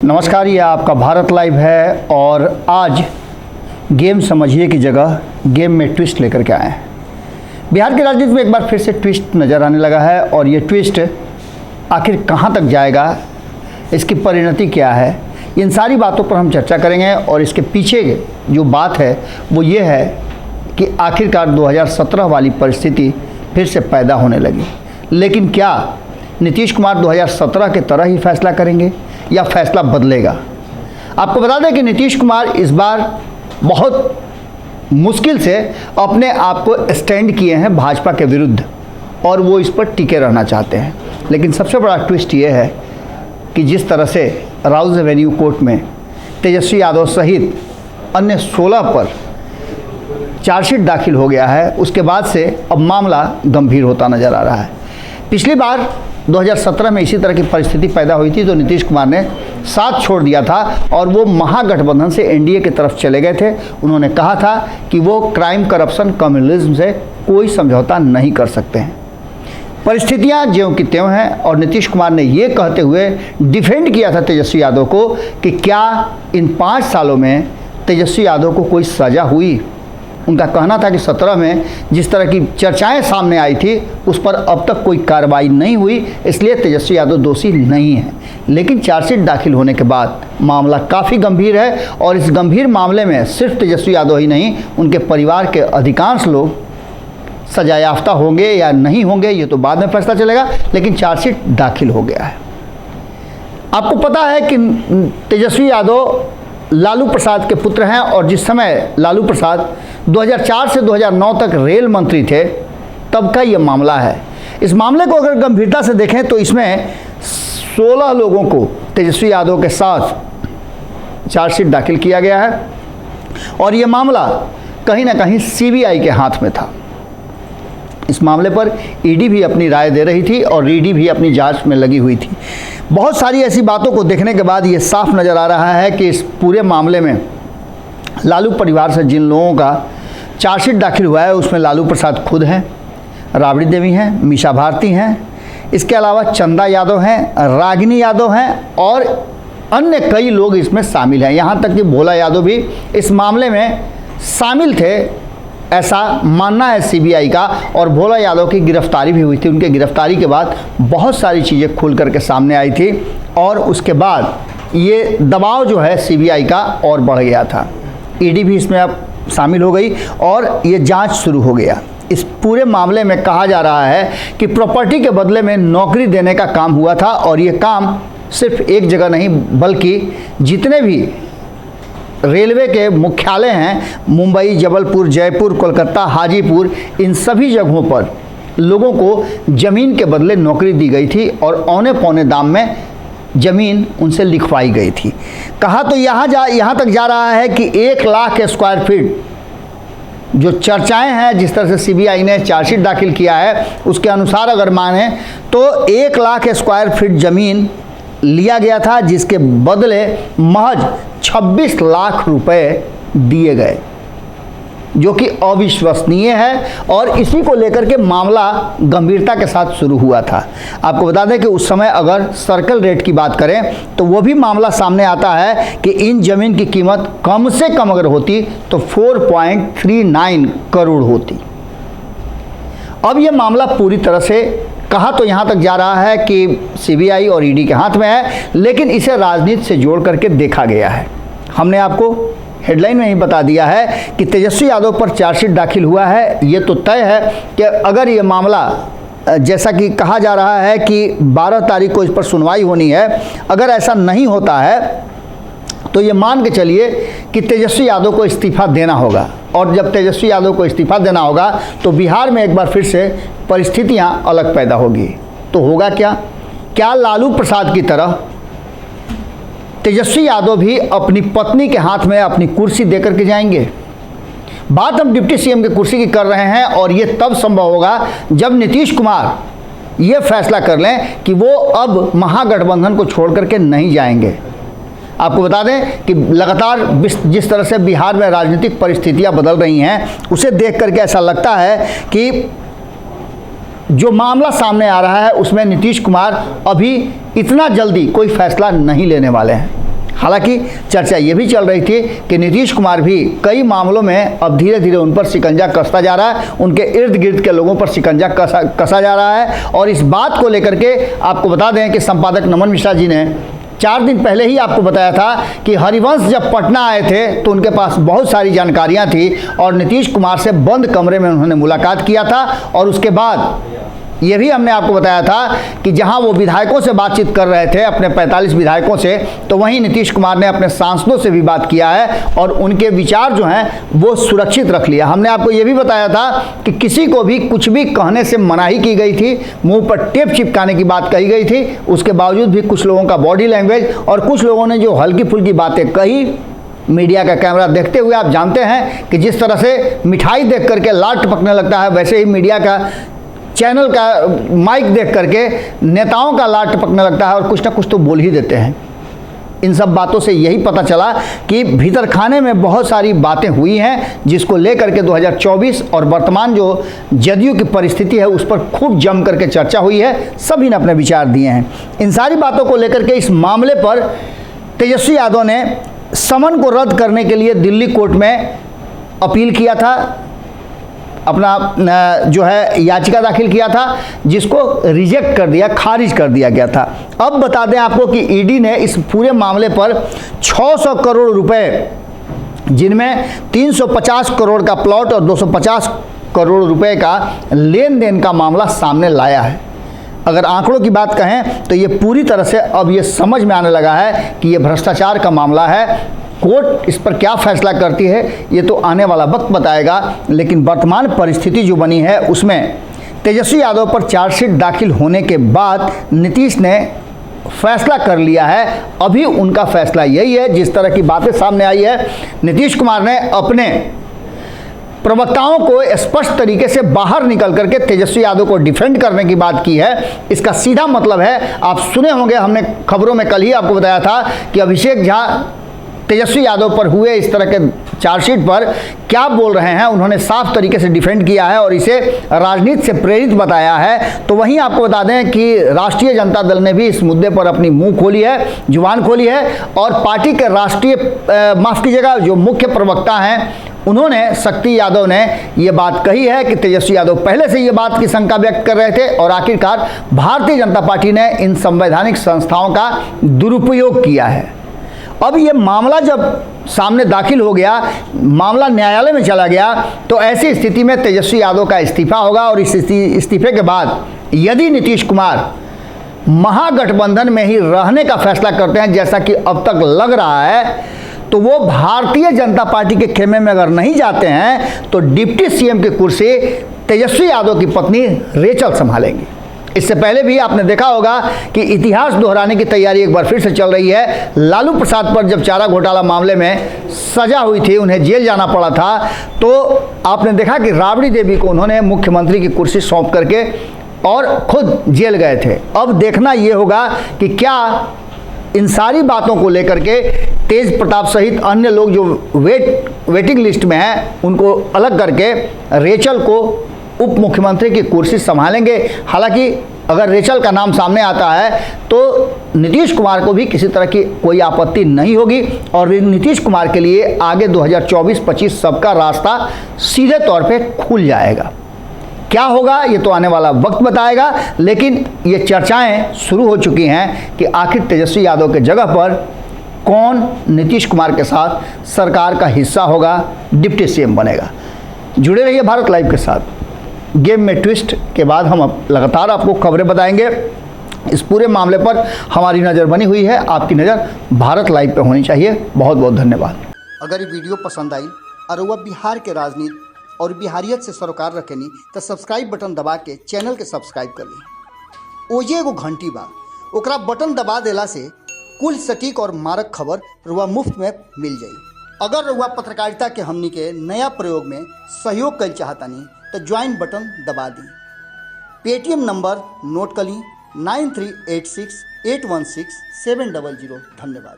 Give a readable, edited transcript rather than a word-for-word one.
नमस्कार, ये आपका भारत लाइव है और आज गेम समझिए की जगह गेम में ट्विस्ट लेकर के आए हैं। बिहार की राजनीति में एक बार फिर से ट्विस्ट नज़र आने लगा है और ये ट्विस्ट आखिर कहाँ तक जाएगा, इसकी परिणति क्या है, इन सारी बातों पर हम चर्चा करेंगे। और इसके पीछे जो बात है वो ये है कि आखिरकार 2017 वाली परिस्थिति फिर से पैदा होने लगी। लेकिन क्या नीतीश कुमार 2017 के तरह ही फैसला करेंगे या फैसला बदलेगा? आपको बता दें कि नीतीश कुमार इस बार बहुत मुश्किल से अपने आप को स्टैंड किए हैं भाजपा के विरुद्ध और वो इस पर टिके रहना चाहते हैं। लेकिन सबसे बड़ा ट्विस्ट ये है कि जिस तरह से राउज एवेन्यू कोर्ट में तेजस्वी यादव सहित अन्य 16 पर चार्जशीट दाखिल हो गया है, उसके बाद से अब मामला गंभीर होता नज़र आ रहा है। पिछली बार 2017 में इसी तरह की परिस्थिति पैदा हुई थी तो नीतीश कुमार ने साथ छोड़ दिया था और वो महागठबंधन से एनडीए की तरफ चले गए थे। उन्होंने कहा था कि वो क्राइम, करप्शन, कम्युनलिज्म से कोई समझौता नहीं कर सकते हैं। परिस्थितियां ज्यों की त्यों हैं और नीतीश कुमार ने ये कहते हुए डिफेंड किया था तेजस्वी यादव को कि क्या इन 5 सालों में तेजस्वी यादव को कोई सज़ा हुई। उनका कहना था कि 17 में जिस तरह की चर्चाएं सामने आई थी उस पर अब तक कोई कार्रवाई नहीं हुई, इसलिए तेजस्वी यादव दोषी नहीं है। लेकिन चार्जशीट दाखिल होने के बाद मामला काफ़ी गंभीर है और इस गंभीर मामले में सिर्फ तेजस्वी यादव ही नहीं, उनके परिवार के अधिकांश लोग सजायाफ्ता होंगे या नहीं होंगे ये तो बाद में फैसला चलेगा। लेकिन चार्जशीट दाखिल हो गया है। आपको पता है कि तेजस्वी यादव लालू प्रसाद के पुत्र हैं और जिस समय लालू प्रसाद 2004 से 2009 तक रेल मंत्री थे तब का ये मामला है। इस मामले को अगर गंभीरता से देखें तो इसमें 16 लोगों को तेजस्वी यादव के साथ चार्जशीट दाखिल किया गया है और ये मामला कहीं ना कहीं सीबीआई के हाथ में था। इस मामले पर ईडी भी अपनी राय दे रही थी और ईडी भी अपनी जांच में लगी हुई थी। बहुत सारी ऐसी बातों को देखने के बाद ये साफ नज़र आ रहा है कि इस पूरे मामले में लालू परिवार से जिन लोगों का चार्जशीट दाखिल हुआ है उसमें लालू प्रसाद खुद हैं, राबड़ी देवी हैं, मीसा भारती हैं, इसके अलावा चंदा यादव हैं, रागिनी यादव हैं और अन्य कई लोग इसमें शामिल हैं। यहाँ तक कि भोला यादव भी इस मामले में शामिल थे, ऐसा मानना है सीबीआई का। और भोला यादव की गिरफ्तारी भी हुई थी। उनके गिरफ्तारी के बाद बहुत सारी चीज़ें खुल करके सामने आई थी और उसके बाद ये दबाव जो है सीबीआई का और बढ़ गया था। ईडी भी इसमें अब शामिल हो गई और ये जांच शुरू हो गया। इस पूरे मामले में कहा जा रहा है कि प्रॉपर्टी के बदले में नौकरी देने का काम हुआ था और ये काम सिर्फ एक जगह नहीं बल्कि जितने भी रेलवे के मुख्यालय हैं, मुंबई, जबलपुर, जयपुर, कोलकाता, हाजीपुर, इन सभी जगहों पर लोगों को ज़मीन के बदले नौकरी दी गई थी और औने पौने दाम में ज़मीन उनसे लिखवाई गई थी। कहा तो यहाँ तक जा रहा है कि 1 लाख स्क्वायर फीट जो चर्चाएं हैं, जिस तरह से सीबीआई ने चार्जशीट दाखिल किया है उसके अनुसार अगर माने तो 1 लाख स्क्वायर फीट ज़मीन लिया गया था जिसके बदले महज 26 लाख रुपए दिए गए, जो कि अविश्वसनीय है। और इसी को लेकर के मामला गंभीरता के साथ शुरू हुआ था। आपको बता दें कि उस समय अगर सर्कल रेट की बात करें तो वो भी मामला सामने आता है कि इन ज़मीन की कीमत कम से कम अगर होती तो 4.39 करोड़ होती। अब ये मामला पूरी तरह से कहा तो यहाँ तक जा रहा है कि सीबीआई और ईडी के हाथ में है, लेकिन इसे राजनीति से जोड़ करके देखा गया है। हमने आपको हेडलाइन में ही बता दिया है कि तेजस्वी यादव पर चार्जशीट दाखिल हुआ है। ये तो तय है कि अगर ये मामला जैसा कि कहा जा रहा है कि 12 तारीख को इस पर सुनवाई होनी है, अगर ऐसा नहीं होता है तो ये मान के चलिए कि तेजस्वी यादव को इस्तीफ़ा देना होगा। और जब तेजस्वी यादव को इस्तीफ़ा देना होगा तो बिहार में एक बार फिर से परिस्थितियां अलग पैदा होगी। तो होगा क्या लालू प्रसाद की तरह तेजस्वी यादव भी अपनी पत्नी के हाथ में अपनी कुर्सी देकर के जाएंगे? बात हम डिप्टी सीएम की कुर्सी की कर रहे हैं और ये तब संभव होगा जब नीतीश कुमार ये फैसला कर लें कि वो अब महागठबंधन को छोड़ करके नहीं जाएंगे। आपको बता दें कि लगातार जिस तरह से बिहार में राजनीतिक परिस्थितियां बदल रही हैं उसे देख करके ऐसा लगता है कि जो मामला सामने आ रहा है उसमें नीतीश कुमार अभी इतना जल्दी कोई फैसला नहीं लेने वाले हैं। हालांकि चर्चा ये भी चल रही थी कि नीतीश कुमार भी कई मामलों में अब धीरे धीरे उन पर शिकंजा कसता जा रहा है, उनके इर्द गिर्द के लोगों पर शिकंजा कसा जा रहा है। और इस बात को लेकर के आपको बता दें कि संपादक नमन मिश्रा जी ने 4 दिन पहले ही आपको बताया था कि हरिवंश जब पटना आए थे तो उनके पास बहुत सारी जानकारियां थी और नीतीश कुमार से बंद कमरे में उन्होंने मुलाकात किया था। और उसके बाद ये भी हमने आपको बताया था कि जहां वो विधायकों से बातचीत कर रहे थे, अपने 45 विधायकों से, तो वहीं नीतीश कुमार ने अपने सांसदों से भी बात किया है और उनके विचार जो हैं वो सुरक्षित रख लिया। हमने आपको ये भी बताया था कि किसी को भी कुछ भी कहने से मनाही की गई थी, मुंह पर टेप चिपकाने की बात कही गई थी। उसके बावजूद भी कुछ लोगों का बॉडी लैंग्वेज और कुछ लोगों ने जो हल्की फुल्की बातें कही, मीडिया का कैमरा देखते हुए आप जानते हैं कि जिस तरह से मिठाई देख करके लाल टपकने लगता है, वैसे ही मीडिया का चैनल का माइक देख करके नेताओं का लाल टपकने लगता है और कुछ ना कुछ तो बोल ही देते हैं। इन सब बातों से यही पता चला कि भीतर खाने में बहुत सारी बातें हुई हैं, जिसको लेकर के 2024 और वर्तमान जो जदयू की परिस्थिति है उस पर खूब जम करके चर्चा हुई है। सभी ने अपने विचार दिए हैं। इन सारी बातों को लेकर के इस मामले पर तेजस्वी यादव ने समन को रद्द करने के लिए दिल्ली कोर्ट में अपील किया था, अपना जो है याचिका दाखिल किया था, जिसको रिजेक्ट कर दिया, खारिज कर दिया गया था। अब बता दें आपको कि ईडी ने इस पूरे मामले पर 600 करोड़ रुपए, जिनमें 350 करोड़ का प्लॉट और 250 करोड़ रुपए का लेन देन का मामला सामने लाया है। अगर आंकड़ों की बात कहें तो ये पूरी तरह से अब ये समझ में आने लगा है कि ये भ्रष्टाचार का मामला है। कोर्ट इस पर क्या फैसला करती है ये तो आने वाला वक्त बताएगा, लेकिन वर्तमान परिस्थिति जो बनी है उसमें तेजस्वी यादव पर चार्जशीट दाखिल होने के बाद नीतीश ने फैसला कर लिया है। अभी उनका फैसला यही है, जिस तरह की बातें सामने आई है, नीतीश कुमार ने अपने प्रवक्ताओं को स्पष्ट तरीके से बाहर निकल करके तेजस्वी यादव को डिफेंड करने की बात की है। इसका सीधा मतलब है, आप सुने होंगे, हमने खबरों में कल ही आपको बताया था कि अभिषेक झा तेजस्वी यादव पर हुए इस तरह के चार्जशीट पर क्या बोल रहे हैं। उन्होंने साफ तरीके से डिफेंड किया है और इसे राजनीति से प्रेरित बताया है। तो वहीं आपको बता दें कि राष्ट्रीय जनता दल ने भी इस मुद्दे पर अपनी मुंह खोली है, जुबान खोली है और पार्टी के राष्ट्रीय माफ़ कीजिएगा जो मुख्य प्रवक्ता हैं, उन्होंने शक्ति यादव ने ये बात कही है कि तेजस्वी यादव पहले से ये बात की शंका व्यक्त कर रहे थे और आखिरकार भारतीय जनता पार्टी ने इन संवैधानिक संस्थाओं का दुरुपयोग किया है। अब ये मामला जब सामने दाखिल हो गया, मामला न्यायालय में चला गया, तो ऐसी स्थिति में तेजस्वी यादव का इस्तीफा होगा और इस इस्तीफे के बाद यदि नीतीश कुमार महागठबंधन में ही रहने का फैसला करते हैं, जैसा कि अब तक लग रहा है, तो वो भारतीय जनता पार्टी के खेमे में अगर नहीं जाते हैं तो डिप्टी सीएम की कुर्सी तेजस्वी यादव की पत्नी रेचल संभालेंगी। इससे पहले भी आपने देखा होगा कि इतिहास दोहराने की तैयारी एक बार फिर से चल रही है। लालू प्रसाद पर जब चारा घोटाला मामले में सजा हुई थी, उन्हें जेल जाना पड़ा था, तो आपने देखा कि राबड़ी देवी को उन्होंने मुख्यमंत्री की कुर्सी सौंप करके और खुद जेल गए थे। अब देखना ये होगा कि क्या इन सारी बातों को लेकर के तेज प्रताप सहित अन्य लोग जो वेटिंग लिस्ट में हैं उनको अलग करके रेचल को उप मुख्यमंत्री की कुर्सी संभालेंगे। हालांकि अगर रेचल का नाम सामने आता है तो नीतीश कुमार को भी किसी तरह की कोई आपत्ति नहीं होगी और नीतीश कुमार के लिए आगे 2024-25 सबका रास्ता सीधे तौर पे खुल जाएगा। क्या होगा ये तो आने वाला वक्त बताएगा, लेकिन ये चर्चाएं शुरू हो चुकी हैं कि आखिर तेजस्वी यादव के जगह पर कौन नीतीश कुमार के साथ सरकार का हिस्सा होगा, डिप्टी सीएम बनेगा। जुड़े रहिए भारत लाइव के साथ। गेम में ट्विस्ट के बाद हम लगातार आपको खबरें बताएंगे। इस पूरे मामले पर हमारी नज़र बनी हुई है, आपकी नज़र भारत लाइव पे होनी चाहिए। बहुत बहुत धन्यवाद। अगर ये वीडियो पसंद आई और वह बिहार के राजनीति और बिहारियत से सरोकार रखेनी तो सब्सक्राइब बटन दबा के चैनल के सब्सक्राइब कर ली। ओजे एगो घंटी बा, ओकरा बटन दबा देला से कुल सटीक और मारक खबर रुआ मुफ्त में मिल जाई। अगर रुआ पत्रकारिता के हमनी के नया प्रयोग में सहयोग कर चाहतानी तो ज्वाइन बटन दबा दी। पेटीएम नंबर नोट कर ली 9386816700। धन्यवाद।